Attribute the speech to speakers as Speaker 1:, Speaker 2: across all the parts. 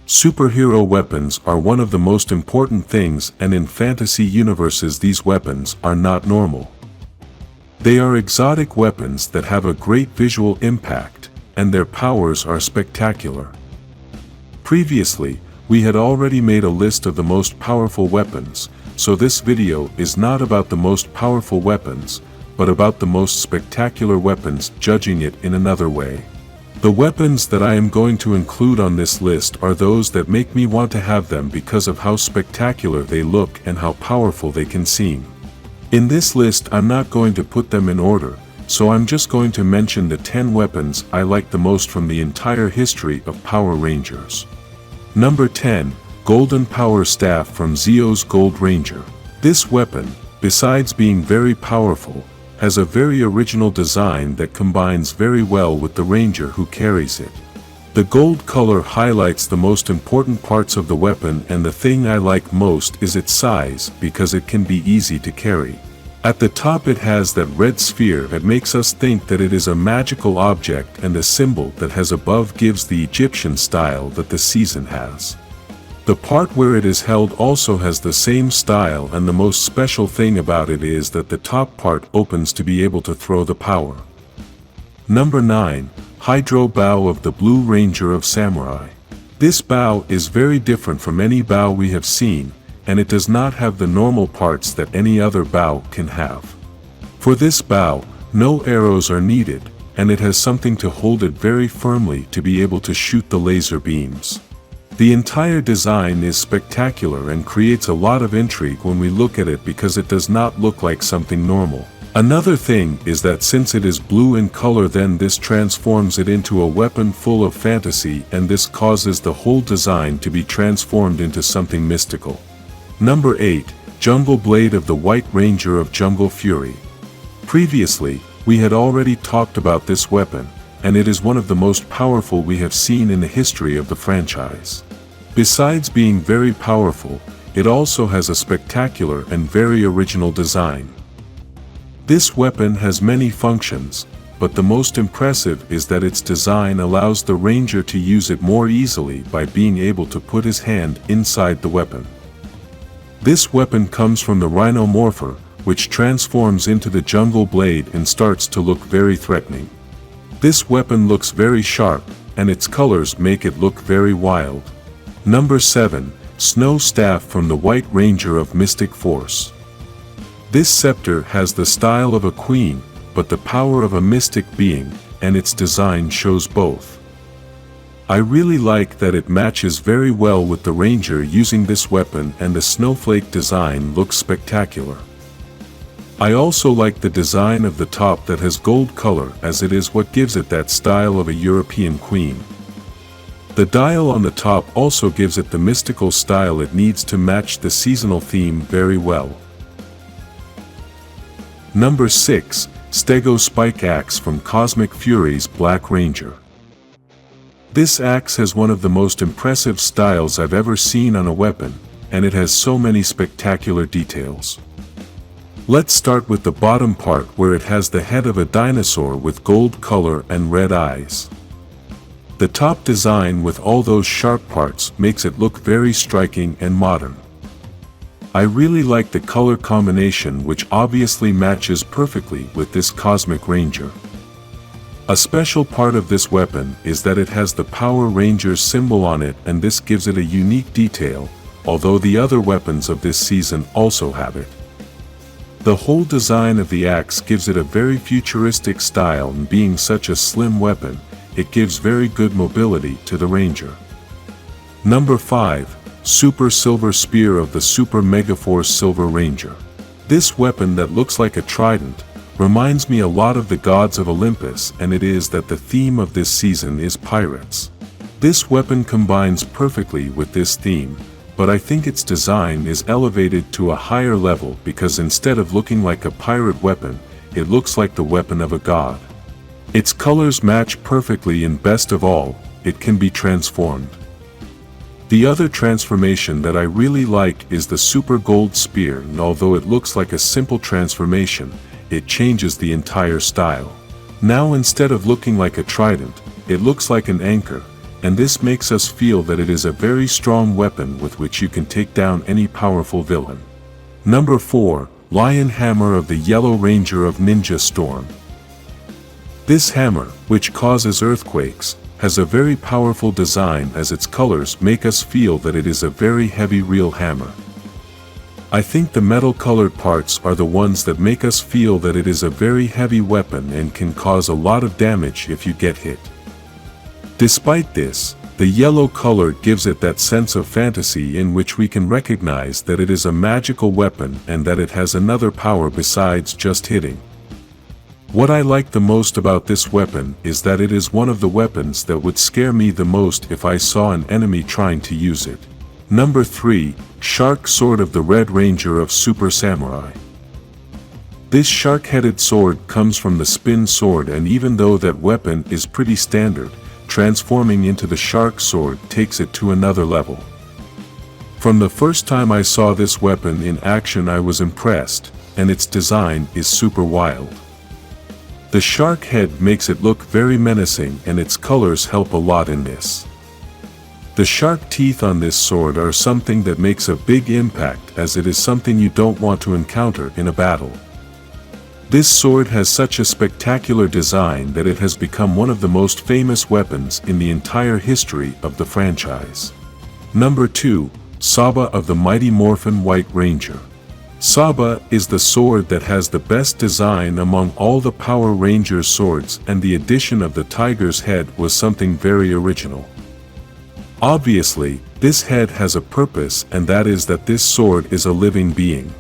Speaker 1: Superhero weapons are one of the most important things, and in fantasy universes these weapons are not normal. They are exotic weapons that have a great visual impact, and their powers are spectacular. Previously, we had already made a list of the most powerful weapons, so this video is not about the most powerful weapons, but about the most spectacular weapons, judging it in another way. The weapons that I am going to include on this list are those that make me want to have them because of how spectacular they look and how powerful they can seem. In this list I'm not going to put them in order, so I'm just going to mention the 10 weapons I like the most from the entire history of Power Rangers. Number 10. Golden Power Staff from Zeo's Gold Ranger. This weapon, besides being very powerful, has a very original design that combines very well with the ranger who carries it. The gold color highlights the most important parts of the weapon, and the thing I like most is its size because it can be easy to carry. At the top it has that red sphere that makes us think that it is a magical object, and the symbol that has above gives the Egyptian style that the season has. The part where it is held also has the same style, and the most special thing about it is that the top part opens to be able to throw the power. Number 9. Hydro Bow of the Blue Ranger of Samurai. This bow is very different from any bow we have seen, and it does not have the normal parts that any other bow can have. For this bow, no arrows are needed, and it has something to hold it very firmly to be able to shoot the laser beams. The entire design is spectacular and creates a lot of intrigue when we look at it because it does not look like something normal. Another thing is that since it is blue in color, then this transforms it into a weapon full of fantasy, and this causes the whole design to be transformed into something mystical. Number 8. Jungle Blade of the White Ranger of Jungle Fury. Previously, we had already talked about this weapon, and it is one of the most powerful we have seen in the history of the franchise. Besides being very powerful, it also has a spectacular and very original design. This weapon has many functions, but the most impressive is that its design allows the ranger to use it more easily by being able to put his hand inside the weapon. This weapon comes from the Rhino Morpher, which transforms into the Jungle Blade and starts to look very threatening. This weapon looks very sharp, and its colors make it look very wild. Number 7. Snow Staff from the White Ranger of Mystic Force. This scepter has the style of a queen, but the power of a mystic being, and its design shows both. I really like that it matches very well with the ranger using this weapon, and the snowflake design looks spectacular. I also like the design of the top that has gold color, as it is what gives it that style of a European queen. The dial on the top also gives it the mystical style it needs to match the seasonal theme very well. Number 6. Stego Spike Axe from Cosmic Fury's Black Ranger. This axe has one of the most impressive styles I've ever seen on a weapon, and it has so many spectacular details. Let's start with the bottom part, where it has the head of a dinosaur with gold color and red eyes. The top design with all those sharp parts makes it look very striking and modern. I really like the color combination, which obviously matches perfectly with this Cosmic Ranger. A special part of this weapon is that it has the Power Rangers symbol on it, and this gives it a unique detail, although the other weapons of this season also have it. The whole design of the axe gives it a very futuristic style, and being such a slim weapon, it gives very good mobility to the ranger. Number 5. Super Silver Spear of the Super Megaforce Silver Ranger. This weapon that looks like a trident reminds me a lot of the gods of Olympus, and it is that the theme of this season is pirates. This weapon combines perfectly with this theme, but I think its design is elevated to a higher level because instead of looking like a pirate weapon, it looks like the weapon of a god. Its colors match perfectly, and best of all, it can be transformed. The other transformation that I really like is the Super Gold Spear, and although it looks like a simple transformation, it changes the entire style. Now instead of looking like a trident, it looks like an anchor, and this makes us feel that it is a very strong weapon with which you can take down any powerful villain. Number 4. Lion Hammer of the Yellow Ranger of Ninja Storm. This hammer, which causes earthquakes, has a very powerful design as its colors make us feel that it is a very heavy real hammer. I think the metal-colored parts are the ones that make us feel that it is a very heavy weapon and can cause a lot of damage if you get hit. Despite this, the yellow color gives it that sense of fantasy in which we can recognize that it is a magical weapon and that it has another power besides just hitting. What I like the most about this weapon is that it is one of the weapons that would scare me the most if I saw an enemy trying to use it. Number 3. Shark Sword of the Red Ranger of Super Samurai. This shark-headed sword comes from the spin sword, and even though that weapon is pretty standard, transforming into the shark sword takes it to another level. From the first time I saw this weapon in action I was impressed, and its design is super wild. The shark head makes it look very menacing, and its colors help a lot in this. The shark teeth on this sword are something that makes a big impact, as it is something you don't want to encounter in a battle. This sword has such a spectacular design that it has become one of the most famous weapons in the entire history of the franchise. Number 2. Saba of the Mighty Morphin White Ranger. Saba is the sword that has the best design among all the Power Rangers swords, and the addition of the tiger's head was something very original. Obviously, this head has a purpose, and that is that this sword is a living being.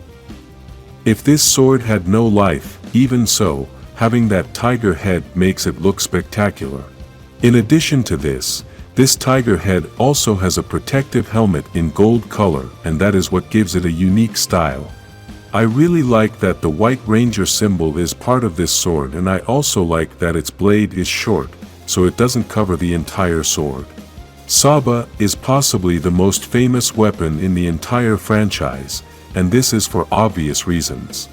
Speaker 1: If this sword had no life, even so, having that tiger head makes it look spectacular. In addition to this, this tiger head also has a protective helmet in gold color, and that is what gives it a unique style. I really like that the White Ranger symbol is part of this sword, and I also like that its blade is short, so it doesn't cover the entire sword. Saba is possibly the most famous weapon in the entire franchise, and this is for obvious reasons.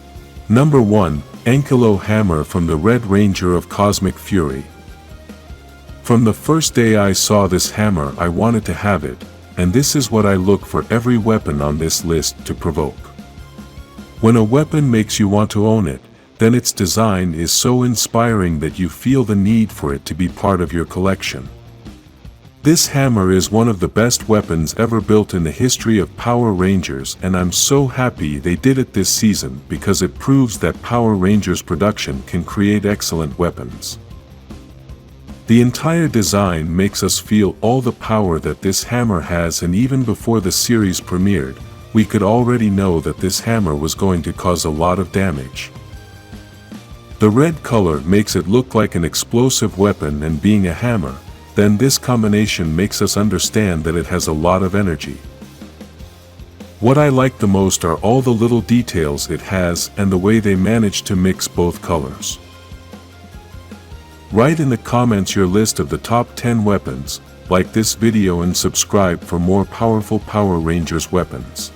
Speaker 1: Number 1. Ankol Hammer from the Red Ranger of Cosmic Fury. From the first day I saw this hammer I wanted to have it, and this is what I look for every weapon on this list to provoke. When a weapon makes you want to own it, then its design is so inspiring that you feel the need for it to be part of your collection. This hammer is one of the best weapons ever built in the history of Power Rangers, and I'm so happy they did it this season because it proves that Power Rangers production can create excellent weapons. The entire design makes us feel all the power that this hammer has, and even before the series premiered, we could already know that this hammer was going to cause a lot of damage. The red color makes it look like an explosive weapon, and being a hammer, then this combination makes us understand that it has a lot of energy. What I like the most are all the little details it has and the way they manage to mix both colors. Write in the comments your list of the top 10 weapons, like this video and subscribe for more powerful Power Rangers weapons.